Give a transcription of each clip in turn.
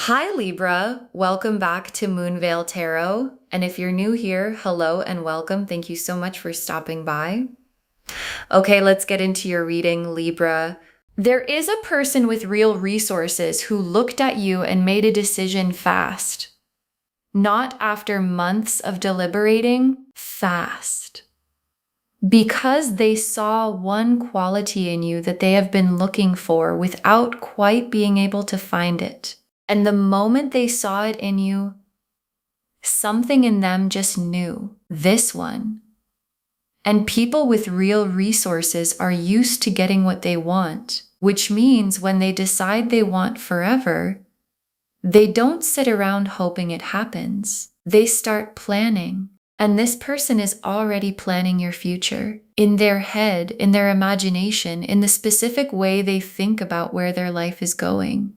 Hi Libra, welcome back to Moonveil Tarot. And if you're new here, hello and welcome. Thank you so much for stopping by. Okay, let's get into your reading, Libra. There is a person with real resources who looked at you and made a decision fast. Not after months of deliberating, fast. Because they saw one quality in you that they have been looking for without quite being able to find it. And the moment they saw it in you, something in them just knew this one. And people with real resources are used to getting what they want, which means when they decide they want forever, they don't sit around hoping it happens. They start planning. And this person is already planning your future in their head, in their imagination, in the specific way they think about where their life is going.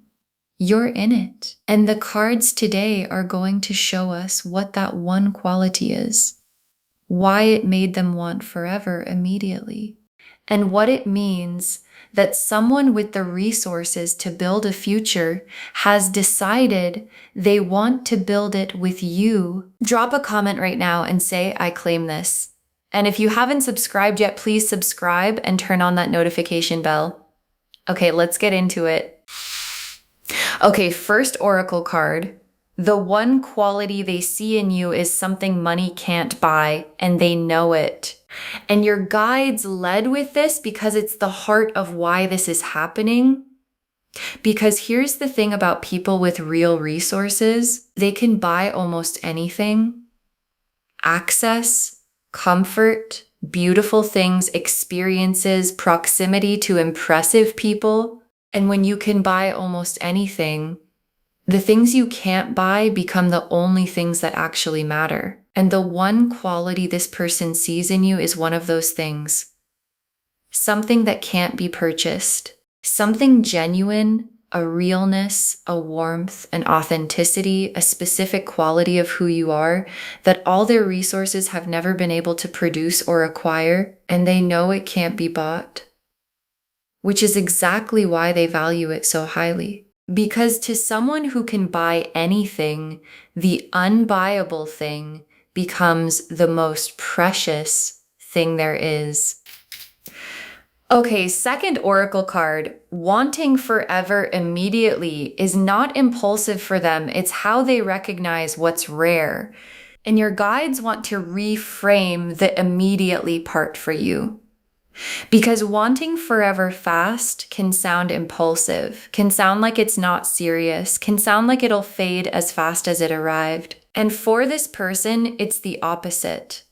You're in it. And the cards today are going to show us what that one quality is, why it made them want forever immediately, and what it means that someone with the resources to build a future has decided they want to build it with you. Drop a comment right now and say, I claim this. And if you haven't subscribed yet, please subscribe and turn on that notification bell. Okay, let's get into it. Okay, first oracle card. The one quality they see in you is something money can't buy, and they know it. And your guides led with this because it's the heart of why this is happening. Because here's the thing about people with real resources. They can buy almost anything. Access, comfort, beautiful things, experiences, proximity to impressive people. And when you can buy almost anything, the things you can't buy become the only things that actually matter. And the one quality this person sees in you is one of those things. Something that can't be purchased. Something genuine, a realness, a warmth, an authenticity, a specific quality of who you are that all their resources have never been able to produce or acquire, and they know it can't be bought. Which is exactly why they value it so highly. Because to someone who can buy anything, the unbuyable thing becomes the most precious thing there is. Okay, second oracle card. Wanting forever immediately is not impulsive for them. It's how they recognize what's rare. And your guides want to reframe the immediately part for you. Because wanting forever fast can sound impulsive, can sound like it's not serious, can sound like it'll fade as fast as it arrived. And for this person, it's the opposite.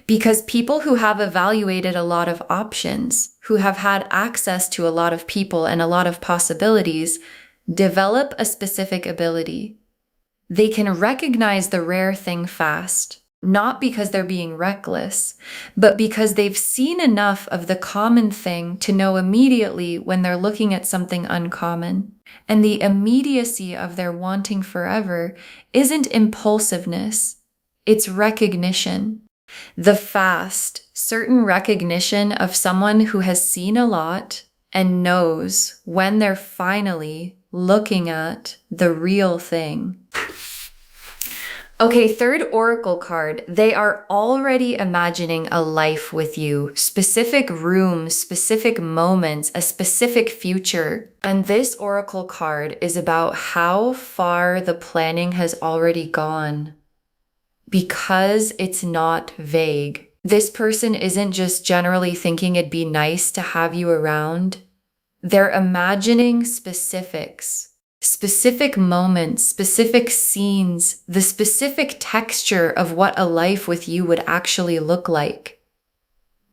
Because people who have evaluated a lot of options, who have had access to a lot of people and a lot of possibilities, develop a specific ability. They can recognize the rare thing fast. Not because they're being reckless, but because they've seen enough of the common thing to know immediately when they're looking at something uncommon. And the immediacy of their wanting forever isn't impulsiveness, it's recognition. The fast, certain recognition of someone who has seen a lot and knows when they're finally looking at the real thing. Okay, third oracle card. They are already imagining a life with you, specific rooms, specific moments, a specific future. And this oracle card is about how far the planning has already gone. Because it's not vague. This person isn't just generally thinking it'd be nice to have you around. They're imagining specifics. Specific moments, specific scenes, the specific texture of what a life with you would actually look like.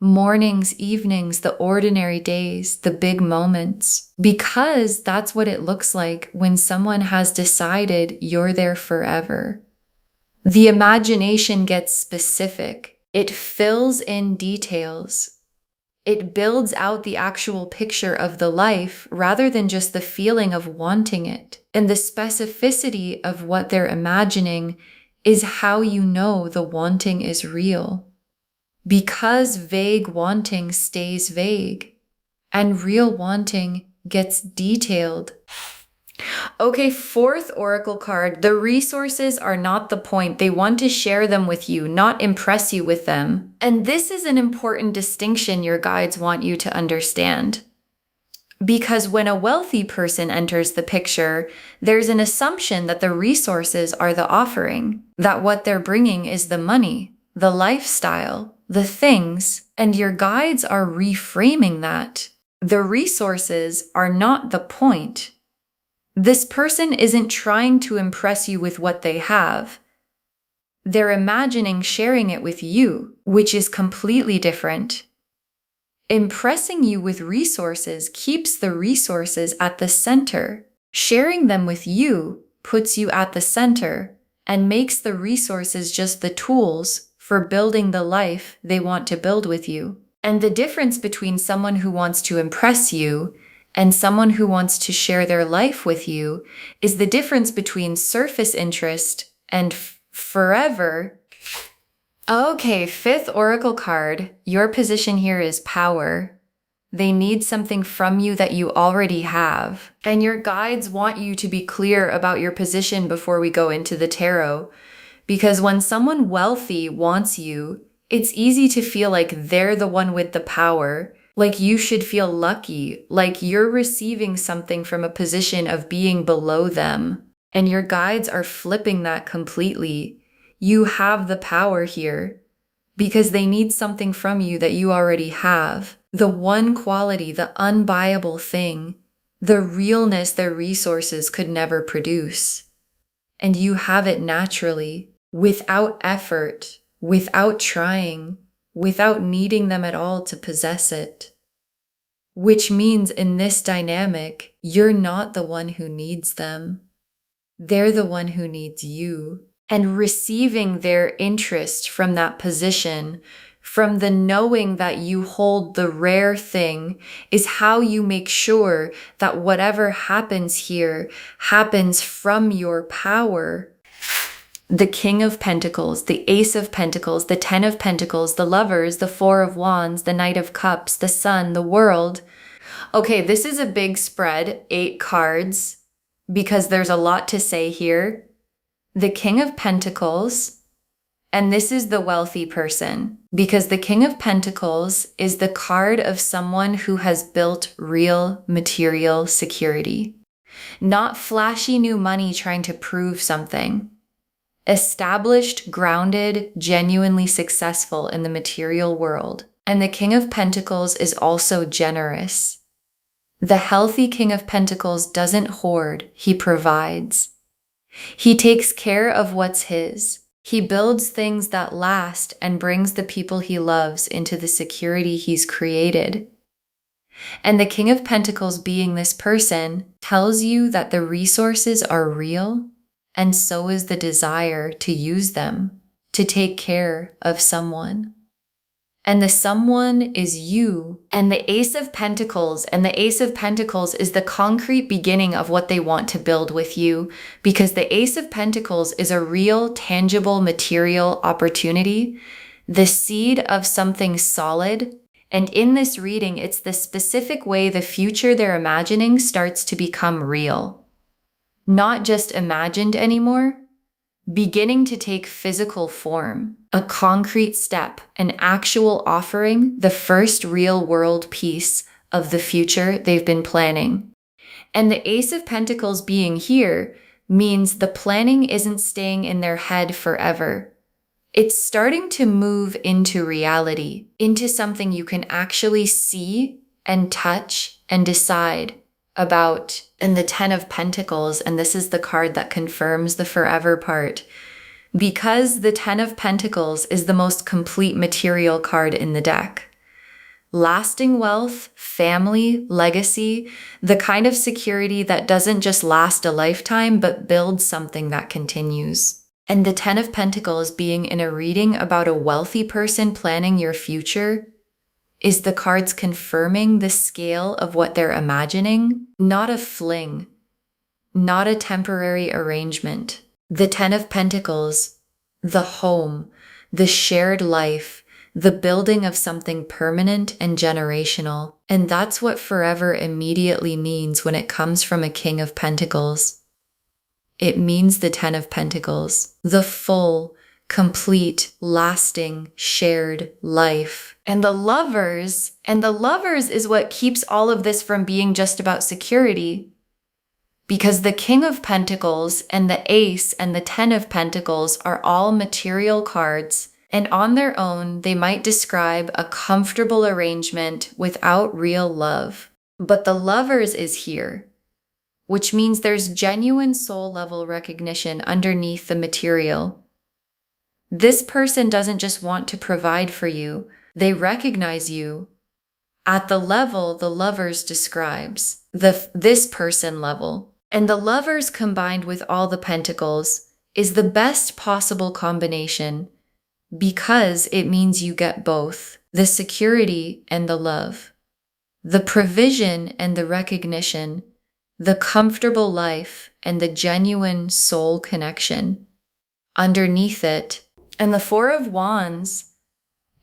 Mornings, evenings, the ordinary days, the big moments. Because that's what it looks like when someone has decided you're there forever. The imagination gets specific. It fills in details. It builds out the actual picture of the life rather than just the feeling of wanting it. And the specificity of what they're imagining is how you know the wanting is real. Because vague wanting stays vague, and real wanting gets detailed. Okay, fourth oracle card. The resources are not the point. They want to share them with you, not impress you with them. And this is an important distinction your guides want you to understand. Because when a wealthy person enters the picture, there's an assumption that the resources are the offering, that what they're bringing is the money, the lifestyle, the things, and your guides are reframing that. The resources are not the point. This person isn't trying to impress you with what they have. They're imagining sharing it with you, which is completely different. Impressing you with resources keeps the resources at the center. Sharing them with you puts you at the center and makes the resources just the tools for building the life they want to build with you. And the difference between someone who wants to impress you and someone who wants to share their life with you is the difference between surface interest and forever. Okay, fifth oracle card. Your position here is power. They need something from you that you already have. And your guides want you to be clear about your position before we go into the tarot. Because when someone wealthy wants you, it's easy to feel like they're the one with the power. Like you should feel lucky, like you're receiving something from a position of being below them. And your guides are flipping that completely. You have the power here because they need something from you that you already have. The one quality, the unbuyable thing, the realness their resources could never produce. And you have it naturally, without effort, without trying, without needing them at all to possess it. Which means in this dynamic, you're not the one who needs them. They're the one who needs you. And receiving their interest from that position, from the knowing that you hold the rare thing, is how you make sure that whatever happens here happens from your power. The King of Pentacles, the Ace of Pentacles, the Ten of Pentacles, the Lovers, the Four of Wands, the Knight of Cups, the Sun, the World. Okay, this is a big spread, 8 cards, because there's a lot to say here. The King of Pentacles, and this is the wealthy person, because the King of Pentacles is the card of someone who has built real material security. Not flashy new money trying to prove something. Established, grounded, genuinely successful in the material world. And the King of Pentacles is also generous. The healthy King of Pentacles doesn't hoard, he provides. He takes care of what's his. He builds things that last and brings the people he loves into the security he's created. And the King of Pentacles, being this person, tells you that the resources are real, and so is the desire to use them, to take care of someone. And the someone is you. And the Ace of Pentacles, and the Ace of Pentacles is the concrete beginning of what they want to build with you, because the Ace of Pentacles is a real, tangible, material opportunity, the seed of something solid. And in this reading, it's the specific way the future they're imagining starts to become real. Not just imagined anymore, beginning to take physical form, a concrete step, an actual offering, the first real world piece of the future they've been planning. And the Ace of Pentacles being here means the planning isn't staying in their head forever. It's starting to move into reality, into something you can actually see and touch and decide about. And the Ten of Pentacles, and this is the card that confirms the forever part, because the Ten of Pentacles is the most complete material card in the deck. Lasting wealth, family, legacy, the kind of security that doesn't just last a lifetime, but builds something that continues. And the Ten of Pentacles being in a reading about a wealthy person planning your future is the cards confirming the scale of what they're imagining, not a fling, not a temporary arrangement. The Ten of Pentacles, the home, the shared life, the building of something permanent and generational. And that's what forever immediately means when it comes from a King of Pentacles. It means the Ten of Pentacles, the full, complete, lasting, shared life. And the Lovers is what keeps all of this from being just about security. Because the King of Pentacles and the Ace and the Ten of Pentacles are all material cards, and on their own, they might describe a comfortable arrangement without real love. But the Lovers is here, which means there's genuine soul level recognition underneath the material. This person doesn't just want to provide for you, they recognize you at the level the Lovers describes, this person level. And the Lovers combined with all the Pentacles is the best possible combination because it means you get both, the security and the love, the provision and the recognition, the comfortable life and the genuine soul connection underneath it. And the Four of Wands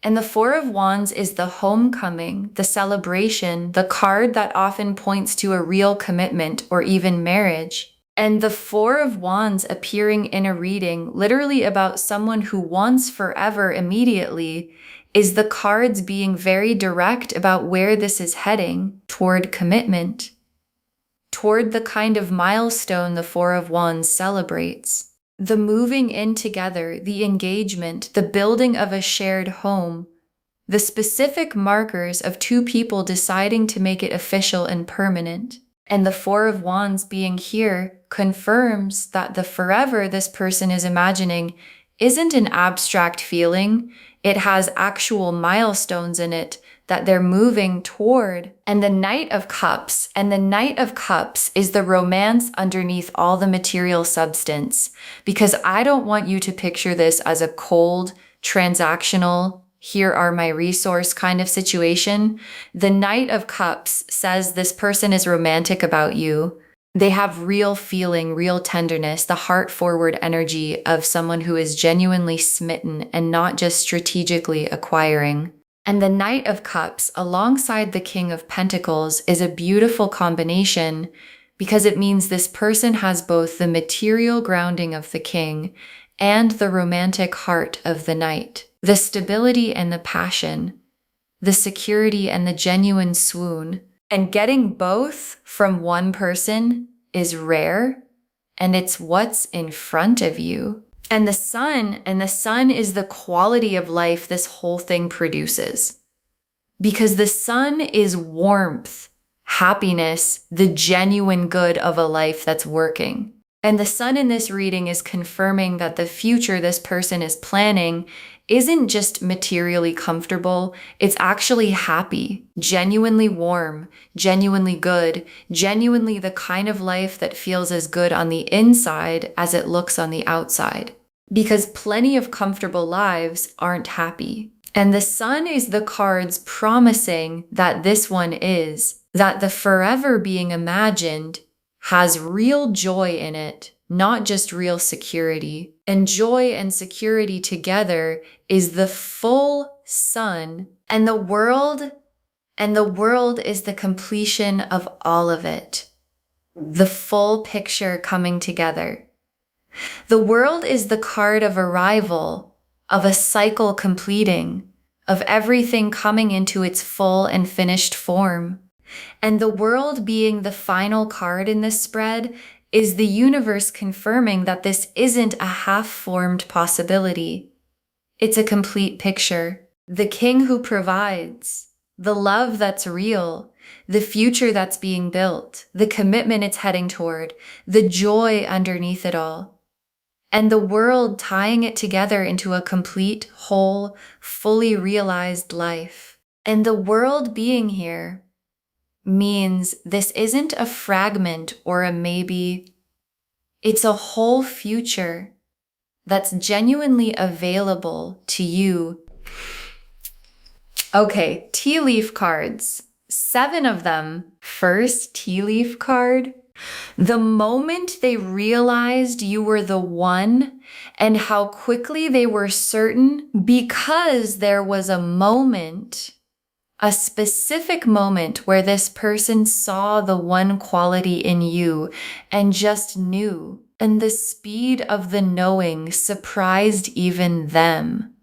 is the homecoming, the celebration, the card that often points to a real commitment or even marriage. And the Four of Wands appearing in a reading literally about someone who wants forever immediately is the cards being very direct about where this is heading, toward commitment, toward the kind of milestone the Four of Wands celebrates. The moving in together, the engagement, the building of a shared home, the specific markers of two people deciding to make it official and permanent. And the Four of Wands being here confirms that the forever this person is imagining isn't an abstract feeling. It has actual milestones in it that they're moving toward. And the Knight of Cups is the romance underneath all the material substance. Because I don't want you to picture this as a cold, transactional, here are my resource kind of situation. The Knight of Cups says this person is romantic about you. They have real feeling, real tenderness, the heart-forward energy of someone who is genuinely smitten and not just strategically acquiring. And the Knight of Cups, alongside the King of Pentacles, is a beautiful combination because it means this person has both the material grounding of the King and the romantic heart of the Knight, the stability and the passion, the security and the genuine swoon. And getting both from one person is rare, and it's what's in front of you. And the sun is the quality of life this whole thing produces. Because the sun is warmth, happiness, the genuine good of a life that's working. And the sun in this reading is confirming that the future this person is planning isn't just materially comfortable, it's actually happy, genuinely warm, genuinely good, genuinely the kind of life that feels as good on the inside as it looks on the outside. Because plenty of comfortable lives aren't happy. And the sun is the cards promising that this one is, that the forever being imagined has real joy in it, not just real security. And joy and security together is the full sun, and the world is the completion of all of it. The full picture coming together. The world is the card of arrival, of a cycle completing, of everything coming into its full and finished form. And the world being the final card in this spread is the universe confirming that this isn't a half-formed possibility. It's a complete picture. The King who provides, the love that's real, the future that's being built, the commitment it's heading toward, the joy underneath it all. And the world tying it together into a complete, whole, fully realized life. And the world being here means this isn't a fragment or a maybe. It's a whole future that's genuinely available to you. Okay, tea leaf cards. 7 of them. First tea leaf card. The moment they realized you were the one and how quickly they were certain, because there was a moment, a specific moment where this person saw the one quality in you and just knew, and the speed of the knowing surprised even them.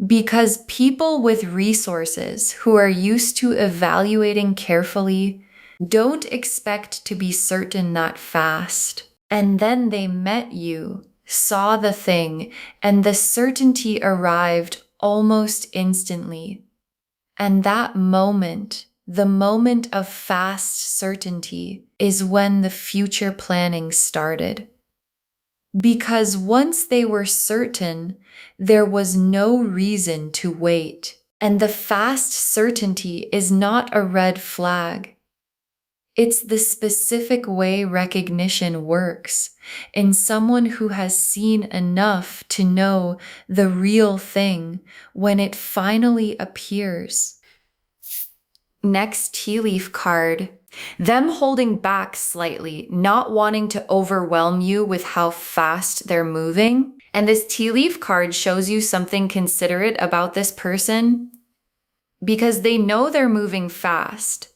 Because people with resources who are used to evaluating carefully don't expect to be certain that fast. And then they met you, saw the thing, and the certainty arrived almost instantly. And that moment, the moment of fast certainty, is when the future planning started. Because once they were certain, there was no reason to wait. And the fast certainty is not a red flag. It's the specific way recognition works in someone who has seen enough to know the real thing when it finally appears. Next tea leaf card. Them holding back slightly, not wanting to overwhelm you with how fast they're moving. And this tea leaf card shows you something considerate about this person because they know they're moving fast.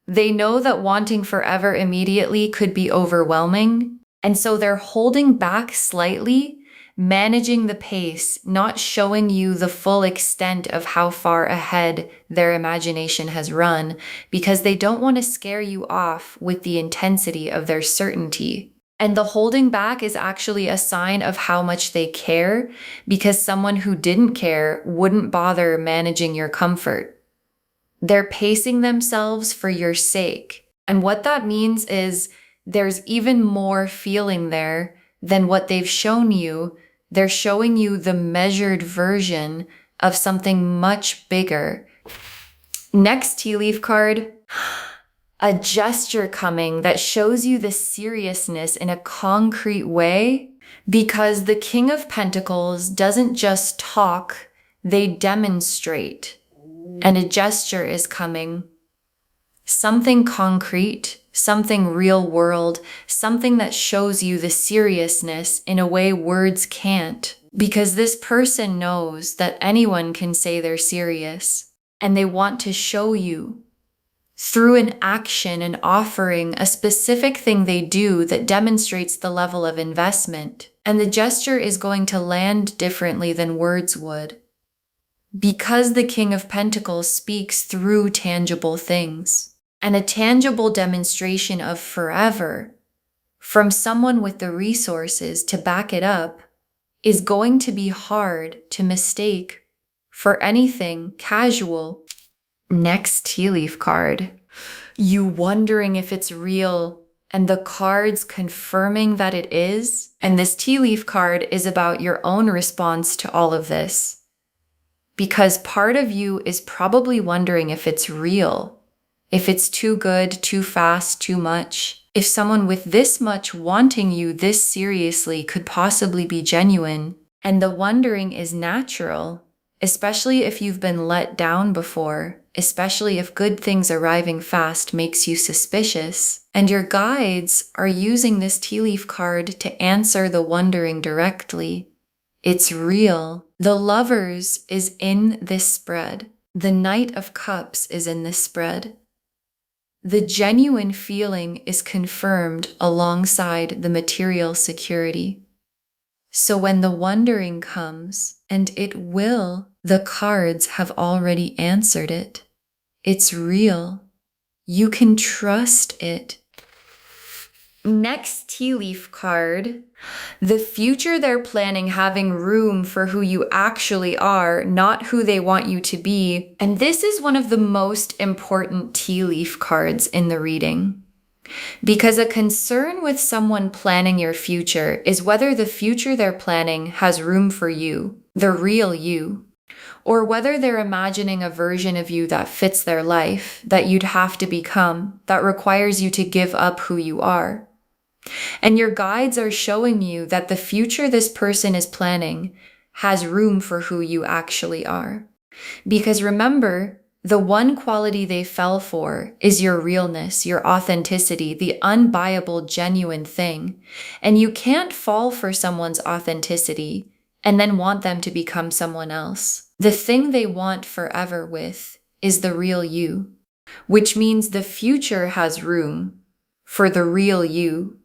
They know that wanting forever immediately could be overwhelming, and so they're holding back slightly, managing the pace, not showing you the full extent of how far ahead their imagination has run, because they don't want to scare you off with the intensity of their certainty. And the holding back is actually a sign of how much they care, because someone who didn't care wouldn't bother managing your comfort. They're pacing themselves for your sake. And what that means is there's even more feeling there than what they've shown you. They're showing you the measured version of something much bigger. Next tea leaf card, a gesture coming that shows you the seriousness in a concrete way, because the King of Pentacles doesn't just talk, they demonstrate. And a gesture is coming. Something concrete, something real world, something that shows you the seriousness in a way words can't. Because this person knows that anyone can say they're serious, and they want to show you through an action and offering a specific thing they do that demonstrates the level of investment. And the gesture is going to land differently than words would. Because the King of Pentacles speaks through tangible things, and a tangible demonstration of forever from someone with the resources to back it up is going to be hard to mistake for anything casual. Next tea leaf card. You wondering if it's real, and the cards confirming that it is. And this tea leaf card is about your own response to all of this. Because part of you is probably wondering if it's real, if it's too good, too fast, too much, if someone with this much wanting you this seriously could possibly be genuine. And the wondering is natural, especially if you've been let down before, especially if good things arriving fast makes you suspicious. And your guides are using this tea leaf card to answer the wondering directly. It's real. The Lovers is in this spread. The Knight of Cups is in this spread. The genuine feeling is confirmed alongside the material security. So when the wondering comes, and it will, the cards have already answered it. It's real. You can trust it. Next tea leaf card. The future they're planning having room for who you actually are, not who they want you to be. And this is one of the most important tea leaf cards in the reading. Because a concern with someone planning your future is whether the future they're planning has room for you, the real you, or whether they're imagining a version of you that fits their life, that you'd have to become, that requires you to give up who you are. And your guides are showing you that the future this person is planning has room for who you actually are. Because remember, The one quality they fell for is your realness, your authenticity, the unbuyable, genuine thing. And you can't fall for someone's authenticity and then want them to become someone else. The thing they want forever with is the real you, which means the future has room for the real you,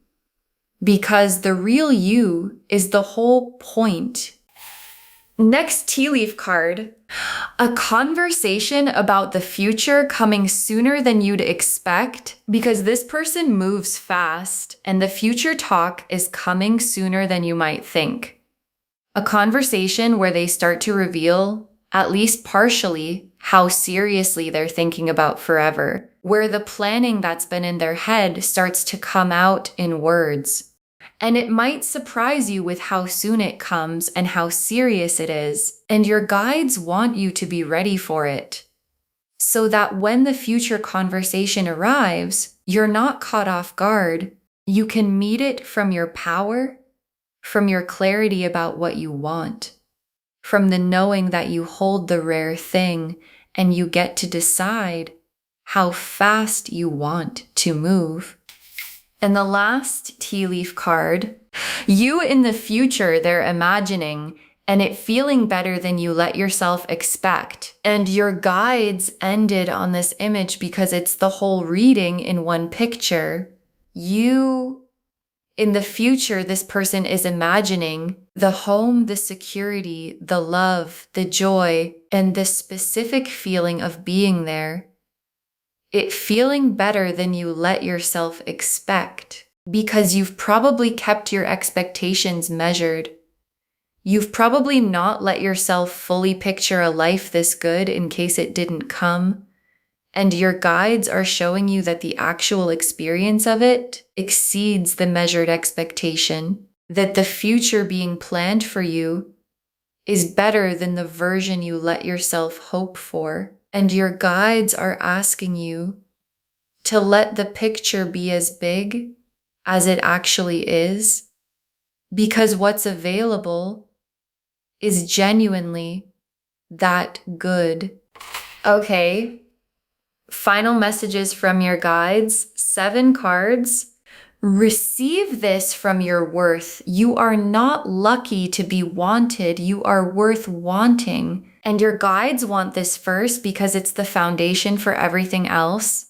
because the real you is the whole point. Next tea leaf card, a conversation about the future coming sooner than you'd expect, because this person moves fast and the future talk is coming sooner than you might think. A conversation where they start to reveal, at least partially, how seriously they're thinking about forever, where the planning that's been in their head starts to come out in words. And it might surprise you with how soon it comes and how serious it is, and your guides want you to be ready for it, so that when the future conversation arrives, you're not caught off guard. You can meet it from your power, from your clarity about what you want, from the knowing that you hold the rare thing and you get to decide how fast you want to move. And the last tea leaf card, you in the future they're imagining and it feeling better than you let yourself expect. And your guides ended on this image because it's the whole reading in one picture. You in the future, this person is imagining the home, the security, the love, the joy, and the specific feeling of being there. It feeling better than you let yourself expect, because you've probably kept your expectations measured. You've probably not let yourself fully picture a life this good in case it didn't come. And your guides are showing you that the actual experience of it exceeds the measured expectation, that the future being planned for you is better than the version you let yourself hope for. And your guides are asking you to let the picture be as big as it actually is, because what's available is genuinely that good. Okay, final messages from your guides, 7 cards. Receive this from your worth. You are not lucky to be wanted. You are worth wanting. And your guides want this first because it's the foundation for everything else.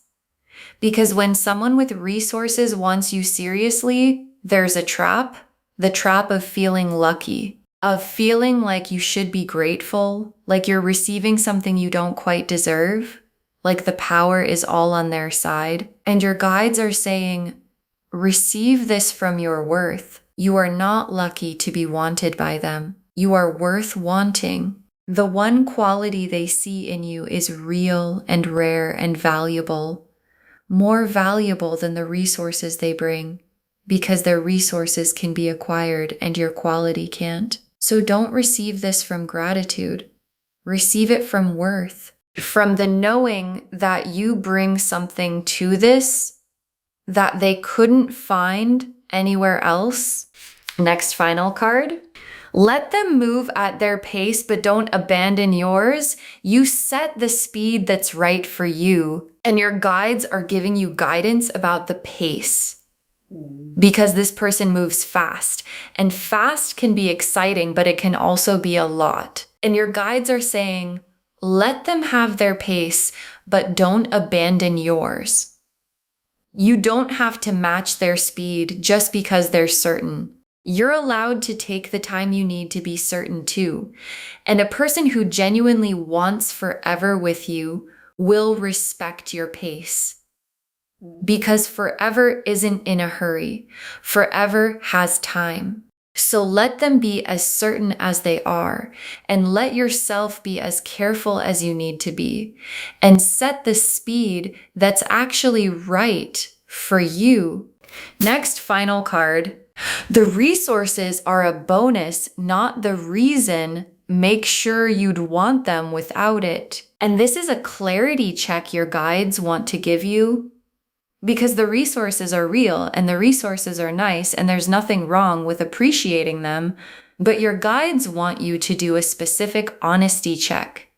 Because when someone with resources wants you seriously, there's a trap. The trap of feeling lucky, of feeling like you should be grateful, like you're receiving something you don't quite deserve, like the power is all on their side. And your guides are saying, receive this from your worth. You are not lucky to be wanted by them. You are worth wanting. The one quality they see in you is real and rare and valuable, more valuable than the resources they bring, because their resources can be acquired and your quality can't. So don't receive this from gratitude. Receive it from worth, from the knowing that you bring something to this that they couldn't find anywhere else. Next final card. Let them move at their pace, but don't abandon yours. You set the speed that's right for you, and your guides are giving you guidance about the pace, because this person moves fast, and fast can be exciting, but it can also be a lot. And your guides are saying, let them have their pace, but don't abandon yours. You don't have to match their speed just because they're certain. You're allowed to take the time you need to be certain too. And a person who genuinely wants forever with you will respect your pace. Because forever isn't in a hurry. Forever has time. So let them be as certain as they are, and let yourself be as careful as you need to be, and set the speed that's actually right for you. Next, final card. The resources are a bonus, not the reason. Make sure you'd want them without it. And this is a clarity check your guides want to give you, because the resources are real and the resources are nice and there's nothing wrong with appreciating them, but your guides want you to do a specific honesty check.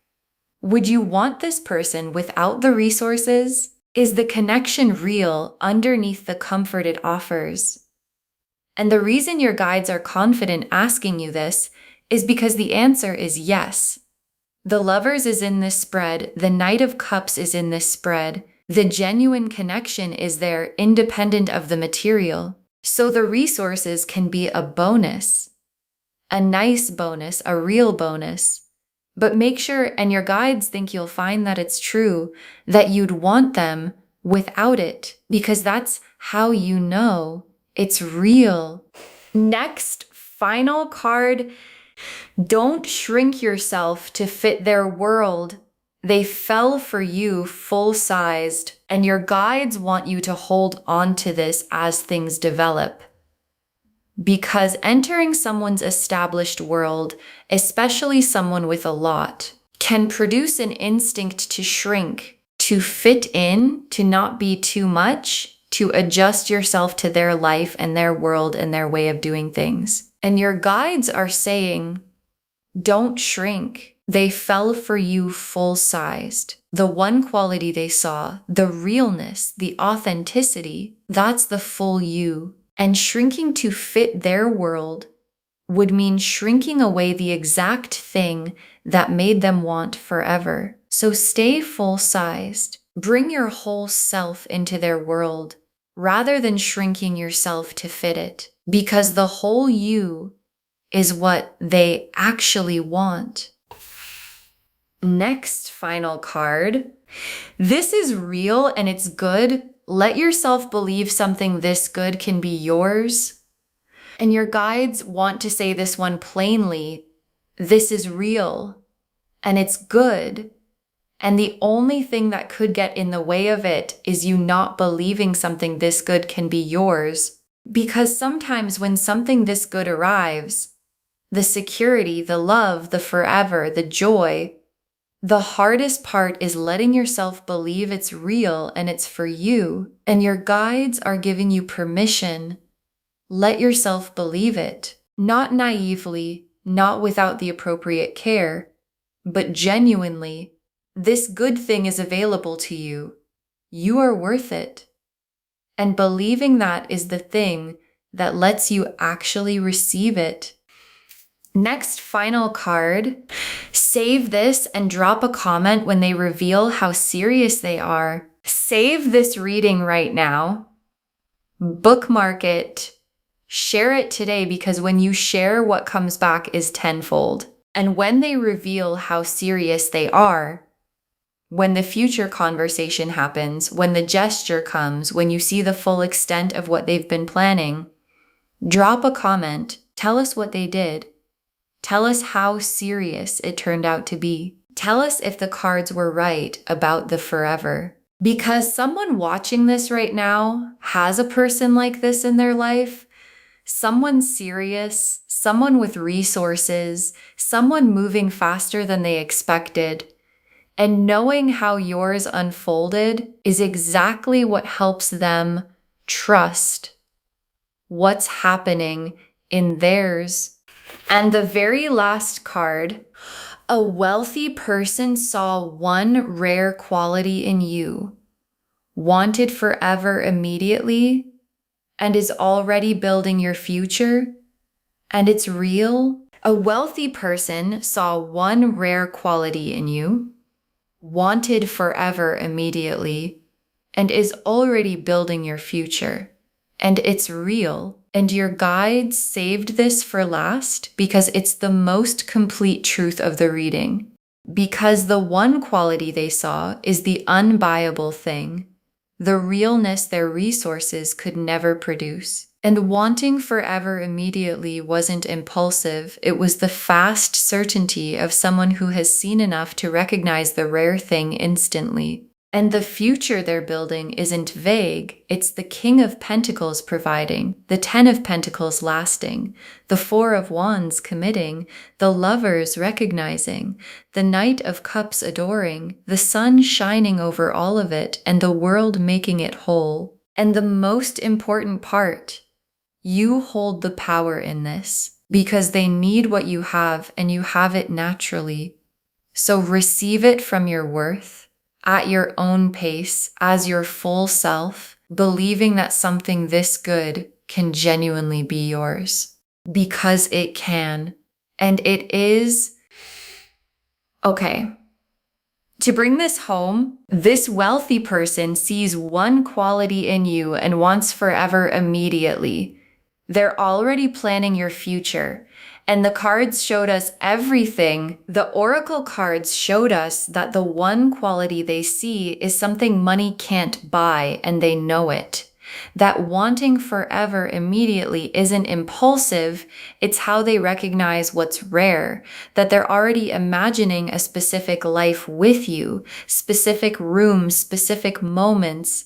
Would you want this person without the resources? Is the connection real underneath the comfort it offers? And the reason your guides are confident asking you this is because the answer is yes. The Lovers is in this spread, the Knight of Cups is in this spread, the genuine connection is there independent of the material. So the resources can be a bonus, a nice bonus, a real bonus. But make sure, and your guides think you'll find that it's true, that you'd want them without it, because that's how you know it's real. Next, final card. Don't shrink yourself to fit their world. They fell for you full-sized, and your guides want you to hold on to this as things develop. Because entering someone's established world, especially someone with a lot, can produce an instinct to shrink, to fit in, to not be too much, to adjust yourself to their life and their world and their way of doing things. And your guides are saying, don't shrink. They fell for you full-sized. The one quality they saw, the realness, the authenticity, that's the full you. And shrinking to fit their world would mean shrinking away the exact thing that made them want forever. So stay full-sized. Bring your whole self into their world rather than shrinking yourself to fit it, because the whole you is what they actually want. Next final card. This is real and it's good. Let yourself believe something this good can be yours. And your guides want to say this one plainly. This is real and it's good. And the only thing that could get in the way of it is you not believing something this good can be yours. Because sometimes when something this good arrives, the security, the love, the forever, the joy, the hardest part is letting yourself believe it's real and it's for you. And your guides are giving you permission. Let yourself believe it. Not naively, not without the appropriate care, but genuinely. This good thing is available to you. You are worth it. And believing that is the thing that lets you actually receive it. Next, final card. Save this and drop a comment when they reveal how serious they are. Save this reading right now. Bookmark it. Share it today, because when you share, what comes back is tenfold. And when they reveal how serious they are, when the future conversation happens, when the gesture comes, when you see the full extent of what they've been planning, drop a comment. Tell us what they did. Tell us how serious it turned out to be. Tell us if the cards were right about the forever. Because someone watching this right now has a person like this in their life. Someone serious, someone with resources, someone moving faster than they expected. And knowing how yours unfolded is exactly what helps them trust what's happening in theirs. And the very last card, a wealthy person saw one rare quality in you, wanted forever immediately, and is already building your future, and it's real. A wealthy person saw one rare quality in you, wanted forever immediately, and is already building your future. And it's real. And your guides saved this for last because it's the most complete truth of the reading. Because the one quality they saw is the unbuyable thing, the realness their resources could never produce. And wanting forever immediately wasn't impulsive, it was the fast certainty of someone who has seen enough to recognize the rare thing instantly. And the future they're building isn't vague, it's the King of Pentacles providing, the Ten of Pentacles lasting, the Four of Wands committing, the Lovers recognizing, the Knight of Cups adoring, the sun shining over all of it, and the world making it whole. And the most important part, you hold the power in this, because they need what you have and you have it naturally. So receive it from your worth, at your own pace, as your full self, believing that something this good can genuinely be yours. Because it can. And it is. Okay. To bring this home, this wealthy person sees one quality in you and wants forever immediately. They're already planning your future. And the cards showed us everything. The oracle cards showed us that the one quality they see is something money can't buy, and they know it. That wanting forever immediately isn't impulsive, it's how they recognize what's rare, that they're already imagining a specific life with you, specific rooms, specific moments,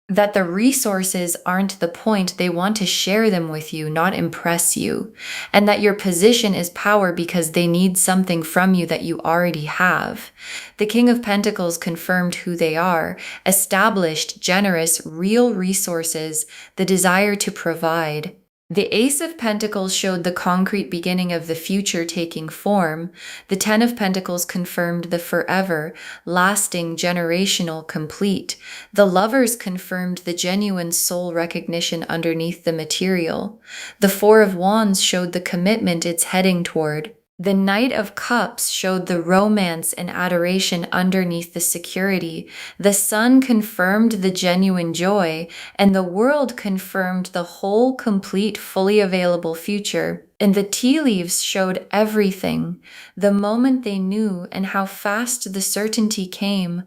that the resources aren't the point, they want to share them with you, not impress you, and that your position is power because they need something from you that you already have. The King of Pentacles confirmed who they are, established, generous, real resources, the desire to provide. The Ace of Pentacles showed the concrete beginning of the future taking form. The Ten of Pentacles confirmed the forever, lasting, generational, complete. The Lovers confirmed the genuine soul recognition underneath the material. The Four of Wands showed the commitment it's heading toward. The Knight of Cups showed the romance and adoration underneath the security. The Sun confirmed the genuine joy, and the World confirmed the whole, complete, fully available future. And the tea leaves showed everything, the moment they knew and how fast the certainty came,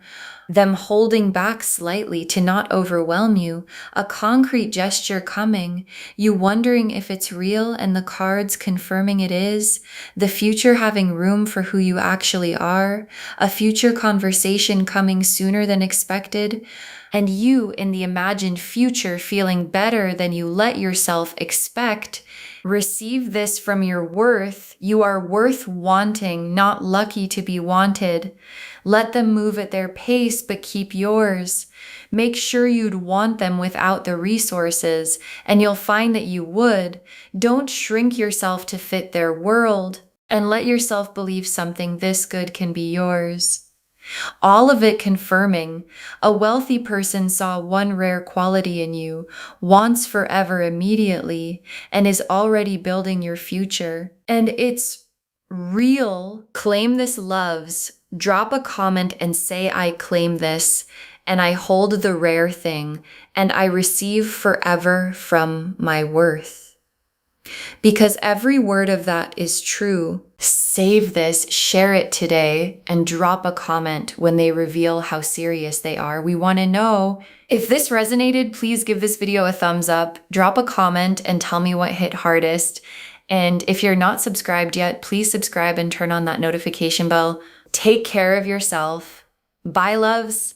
them holding back slightly to not overwhelm you, a concrete gesture coming, you wondering if it's real and the cards confirming it is, the future having room for who you actually are, a future conversation coming sooner than expected, and you in the imagined future feeling better than you let yourself expect. Receive this from your worth. You are worth wanting, not lucky to be wanted. Let them move at their pace, but keep yours. Make sure you'd want them without the resources, and you'll find that you would. Don't shrink yourself to fit their world, and let yourself believe something this good can be yours. All of it confirming, a wealthy person saw one rare quality in you, wants forever immediately, and is already building your future. And it's real. Claim this loves. Drop a comment and say, I claim this, and I hold the rare thing, and I receive forever from my worth. Because every word of that is true. Save this, share it today, and drop a comment when they reveal how serious they are. We want to know. If this resonated, please give this video a thumbs up, drop a comment, and tell me what hit hardest. And if you're not subscribed yet, please subscribe and turn on that notification bell. Take care of yourself. Bye, loves.